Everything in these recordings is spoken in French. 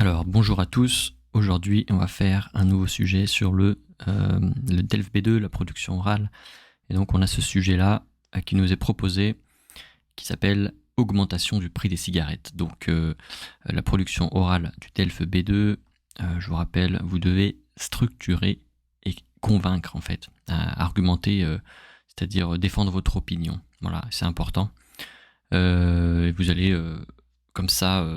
Alors, bonjour à tous. Aujourd'hui, on va faire un nouveau sujet sur le DELF B2, la production orale. Et donc, on a ce sujet-là qui nous est proposé, qui s'appelle augmentation du prix des cigarettes. Donc, la production orale du DELF B2, je vous rappelle, vous devez structurer et convaincre, en fait, argumenter, c'est-à-dire défendre votre opinion. Voilà, c'est important. Et vous allez, comme ça,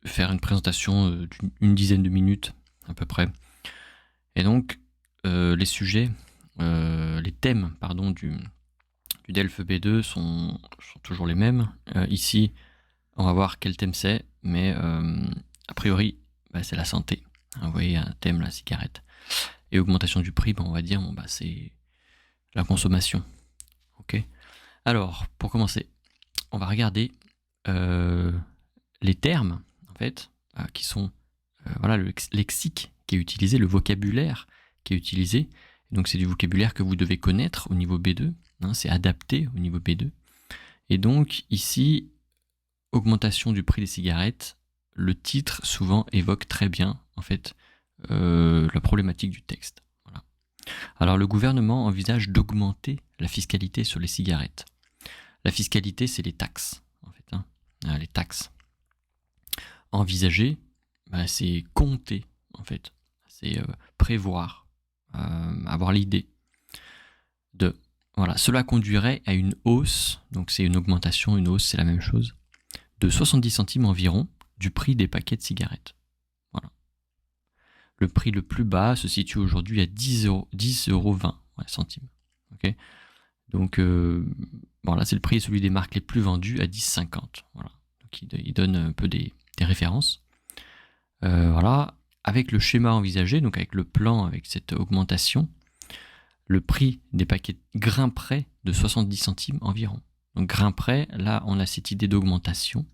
faire une présentation d'une dizaine de minutes à peu près. Et donc, les sujets, les thèmes, pardon, du DELF B2 sont toujours les mêmes. Ici, on va voir quel thème c'est, mais a priori, c'est la santé. Vous voyez, un thème, la cigarette. Et augmentation du prix, on va dire, c'est la consommation. Ok. Alors, pour commencer, on va regarder les termes, en fait, qui sont voilà, le lexique qui est utilisé, le vocabulaire qui est utilisé. Donc c'est du vocabulaire que vous devez connaître au niveau B2, c'est adapté au niveau B2. Et donc ici, augmentation du prix des cigarettes, le titre souvent évoque très bien en fait la problématique du texte. Voilà. Alors le gouvernement envisage d'augmenter la fiscalité sur les cigarettes. La fiscalité, c'est les taxes, en fait, les taxes. Envisager, c'est compter, en fait. C'est prévoir, avoir l'idée de... Voilà, cela conduirait à une hausse, donc c'est une augmentation, une hausse, c'est la même chose, de 70 centimes environ du prix des paquets de cigarettes. Voilà. Le prix le plus bas se situe aujourd'hui à 10,20 centimes. Okay, donc, là, c'est le prix, celui des marques les plus vendues à 10,50. Voilà. Donc, il donne un peu des références. Voilà. Avec le schéma envisagé, donc avec le plan, avec cette augmentation, le prix des paquets grimperait de 70 centimes environ. Donc grimperait, là, on a cette idée d'augmentation,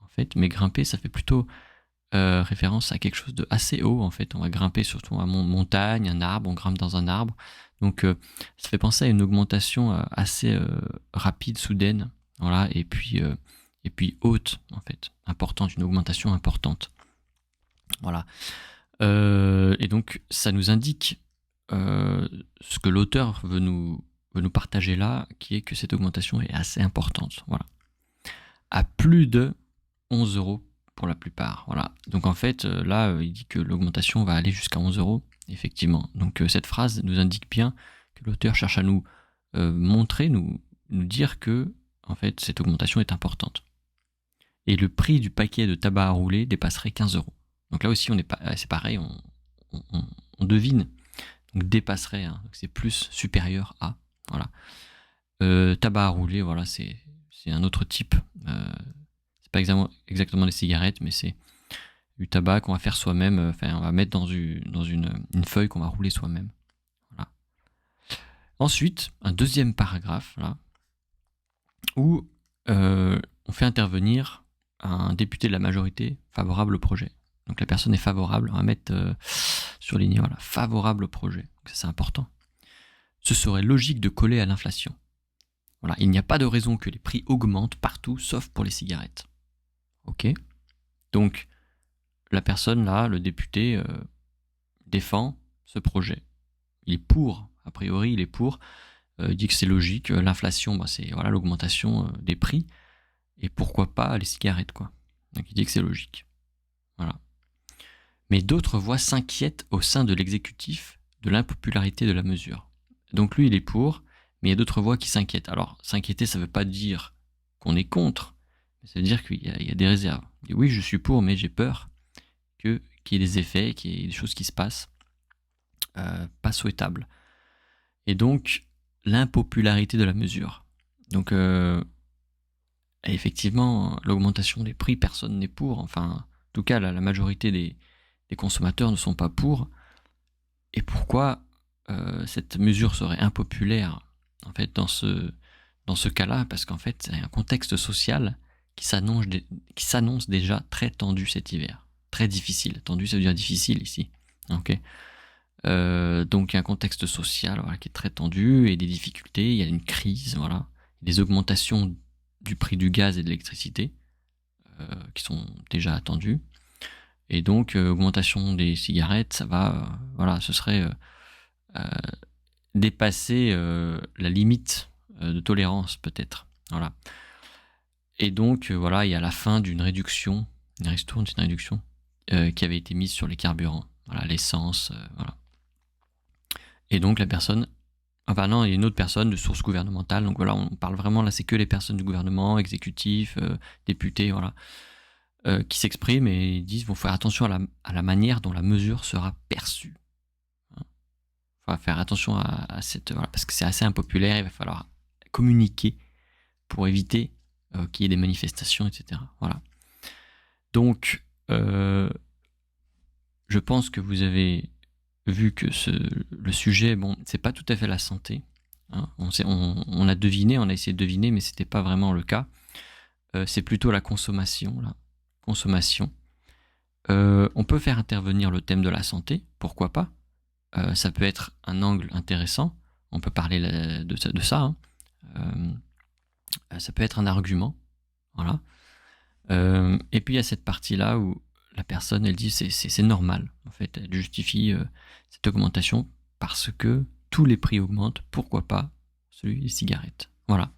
en fait, mais grimper, ça fait plutôt référence à quelque chose de assez haut, en fait. On va grimper surtout à montagne, un arbre, on grimpe dans un arbre. Donc ça fait penser à une augmentation assez rapide, soudaine, voilà, et puis haute, en fait, importante, une augmentation importante. Voilà. Et donc ça nous indique ce que l'auteur veut nous partager là, qui est que cette augmentation est assez importante. Voilà. À plus de 11 euros pour la plupart. Voilà. Donc en fait, là, il dit que l'augmentation va aller jusqu'à 11 euros, effectivement. Donc cette phrase nous indique bien que l'auteur cherche à nous montrer, nous dire que en fait, cette augmentation est importante. Et le prix du paquet de tabac à rouler dépasserait 15 euros. Donc là aussi, c'est pareil, on devine. Donc dépasserait, donc c'est plus supérieur à. Voilà. Tabac à rouler, voilà, c'est un autre type. C'est pas exactement des cigarettes, mais c'est du tabac qu'on va faire soi-même. Enfin, on va mettre dans une feuille qu'on va rouler soi-même. Voilà. Ensuite, un deuxième paragraphe là, où on fait intervenir un député de la majorité favorable au projet. Donc la personne est favorable, on va mettre surligné, voilà, favorable au projet. Donc ça, c'est important. Ce serait logique de coller à l'inflation. Voilà, il n'y a pas de raison que les prix augmentent partout, sauf pour les cigarettes. Ok. Donc la personne là, le député, défend ce projet. Il est pour, a priori, il est pour. Il dit que c'est logique, l'inflation, c'est voilà l'augmentation des prix, et pourquoi pas les cigarettes, quoi. Donc il dit que c'est logique. Voilà. Mais d'autres voix s'inquiètent au sein de l'exécutif de l'impopularité de la mesure. Donc lui, il est pour, mais il y a d'autres voix qui s'inquiètent. Alors, s'inquiéter, ça ne veut pas dire qu'on est contre, mais ça veut dire qu'il y a des réserves. Il dit, oui, je suis pour, mais j'ai peur qu'il y ait des effets, qu'il y ait des choses qui se passent pas souhaitables. Et donc, l'impopularité de la mesure. Donc, effectivement, l'augmentation des prix, personne n'est pour. Enfin, en tout cas, la majorité des consommateurs ne sont pas pour. Et pourquoi cette mesure serait impopulaire en fait dans ce cas-là? Parce qu'en fait, c'est un contexte social qui s'annonce déjà très tendu cet hiver. Très difficile. Tendu, ça veut dire difficile ici. Ok. Donc il y a un contexte social, voilà, qui est très tendu et des difficultés. Il y a une crise, voilà, des augmentations du prix du gaz et de l'électricité qui sont déjà attendues. Et donc, augmentation des cigarettes, ça va, ce serait dépasser la limite de tolérance, peut-être. Voilà. Et donc, il y a la fin d'une réduction, une réduction qui avait été mise sur les carburants, l'essence, voilà. Et donc, la personne, enfin non, il y a une autre personne de source gouvernementale, donc voilà, on parle vraiment, là, c'est que les personnes du gouvernement, exécutifs, députés, voilà, qui s'expriment et disent, vont faire attention à la manière dont la mesure sera perçue. Il va faire attention à cette, parce que c'est assez impopulaire, il va falloir communiquer pour éviter qu'il y ait des manifestations, etc. Voilà. Donc, je pense que vous avez vu que le sujet, bon, c'est pas tout à fait la santé. Hein. On a deviné, on a essayé de deviner, mais c'était pas vraiment le cas. C'est plutôt la consommation, là. Consommation. On peut faire intervenir le thème de la santé, pourquoi pas. Ça peut être un angle intéressant. On peut parler de ça. Hein. Ça peut être un argument. Voilà. Et puis il y a cette partie-là où la personne, elle dit c'est normal. En fait, elle justifie cette augmentation parce que tous les prix augmentent. Pourquoi pas celui des cigarettes. Voilà.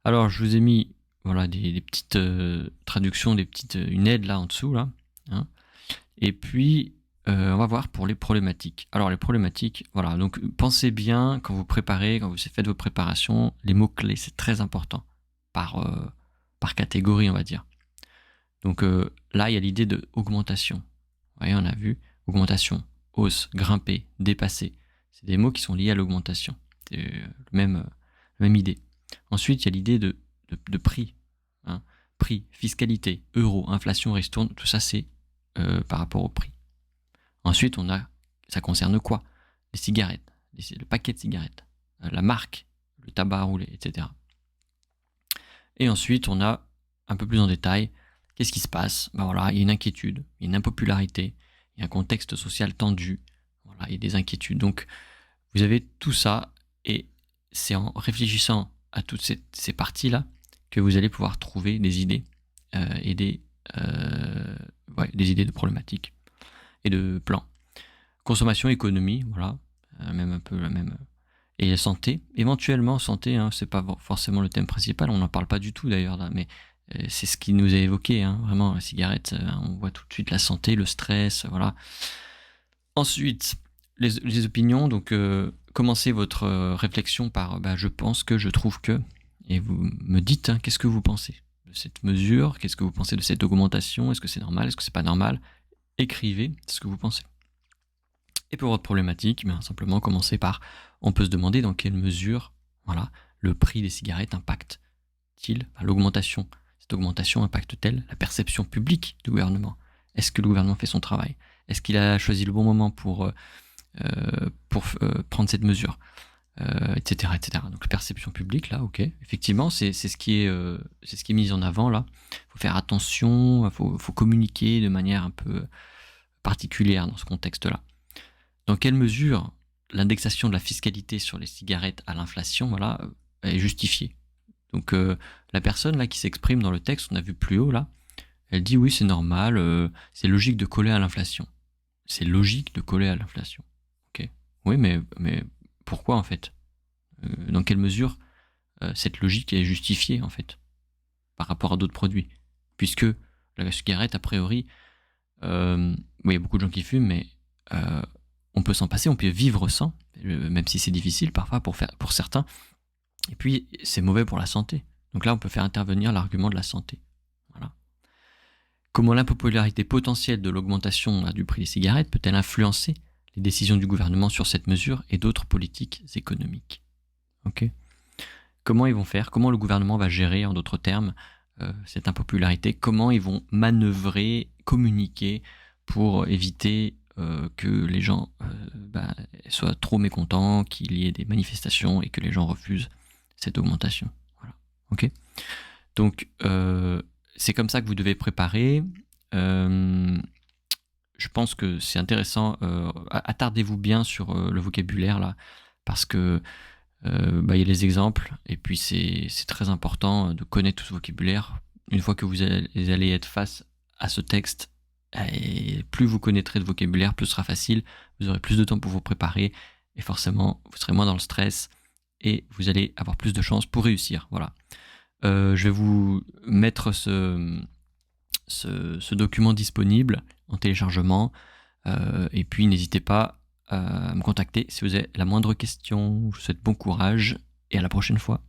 Alors, je vous ai mis des petites traductions, une aide là en dessous. Là, hein. Et puis, on va voir pour les problématiques. Alors, les problématiques, voilà. Donc, pensez bien quand vous préparez, quand vous faites vos préparations, les mots-clés, c'est très important. Par catégorie, on va dire. Donc là, il y a l'idée de augmentation. Vous voyez, on a vu augmentation, hausse, grimper, dépasser. C'est des mots qui sont liés à l'augmentation. C'est la même idée. Ensuite, il y a l'idée de prix. Hein. Prix, fiscalité, euro, inflation, ristourne, tout ça, c'est par rapport au prix. Ensuite, ça concerne quoi? Les cigarettes, le paquet de cigarettes, la marque, le tabac à rouler, etc. Et ensuite, on a un peu plus en détail, qu'est-ce qui se passe? Il y a une inquiétude, il y a une impopularité, il y a un contexte social tendu, il y a des inquiétudes. Donc, vous avez tout ça, et c'est en réfléchissant à toutes ces parties-là que vous allez pouvoir trouver des idées et des idées de problématiques et de plans. Consommation, économie, même un peu la même. Et santé, éventuellement santé, hein, c'est pas forcément le thème principal, on n'en parle pas du tout d'ailleurs là, mais c'est ce qui nous a évoqué, hein, vraiment la cigarette, on voit tout de suite la santé, le stress, voilà. Ensuite, les opinions, donc commencez votre réflexion par je pense que, je trouve que, et vous me dites qu'est-ce que vous pensez de cette mesure, qu'est-ce que vous pensez de cette augmentation, est-ce que c'est normal, est-ce que c'est pas normal, écrivez ce que vous pensez. Et pour votre problématique, simplement commencez par, on peut se demander dans quelle mesure le prix des cigarettes impacte-t-il l'augmentation. Cette augmentation impacte-t-elle la perception publique du gouvernement? Est-ce que le gouvernement fait son travail? Est-ce qu'il a choisi le bon moment pour prendre cette mesure, etc., etc. Donc la perception publique, là, ok. Effectivement, c'est ce qui est mis en avant là. Il faut faire attention, il faut communiquer de manière un peu particulière dans ce contexte-là. Dans quelle mesure l'indexation de la fiscalité sur les cigarettes à l'inflation est justifiée? Donc la personne là qui s'exprime dans le texte, on a vu plus haut là, elle dit oui c'est normal, c'est logique de coller à l'inflation. C'est logique de coller à l'inflation. Ok. Oui mais pourquoi en fait? Dans quelle mesure cette logique est justifiée en fait par rapport à d'autres produits? Puisque la cigarette a priori, il y a beaucoup de gens qui fument mais on peut s'en passer, on peut vivre sans, même si c'est difficile parfois pour certains. Et puis, c'est mauvais pour la santé. Donc là, on peut faire intervenir l'argument de la santé. Voilà. Comment l'impopularité potentielle de l'augmentation du prix des cigarettes peut-elle influencer les décisions du gouvernement sur cette mesure et d'autres politiques économiques? Ok. Comment ils vont faire? Comment le gouvernement va gérer, en d'autres termes, cette impopularité? Comment ils vont manœuvrer, communiquer pour éviter que les gens soient trop mécontents, qu'il y ait des manifestations et que les gens refusent cette augmentation. Voilà. Ok. Donc c'est comme ça que vous devez préparer. Je pense que c'est intéressant. Attardez-vous bien sur le vocabulaire là, parce que il y a les exemples et puis c'est très important de connaître tout ce vocabulaire. Une fois que vous allez être face à ce texte, Et plus vous connaîtrez de vocabulaire, plus ce sera facile, vous aurez plus de temps pour vous préparer, et forcément, vous serez moins dans le stress, et vous allez avoir plus de chances pour réussir. Voilà. Je vais vous mettre ce document disponible en téléchargement, et puis n'hésitez pas à me contacter si vous avez la moindre question. Je vous souhaite bon courage, et à la prochaine fois.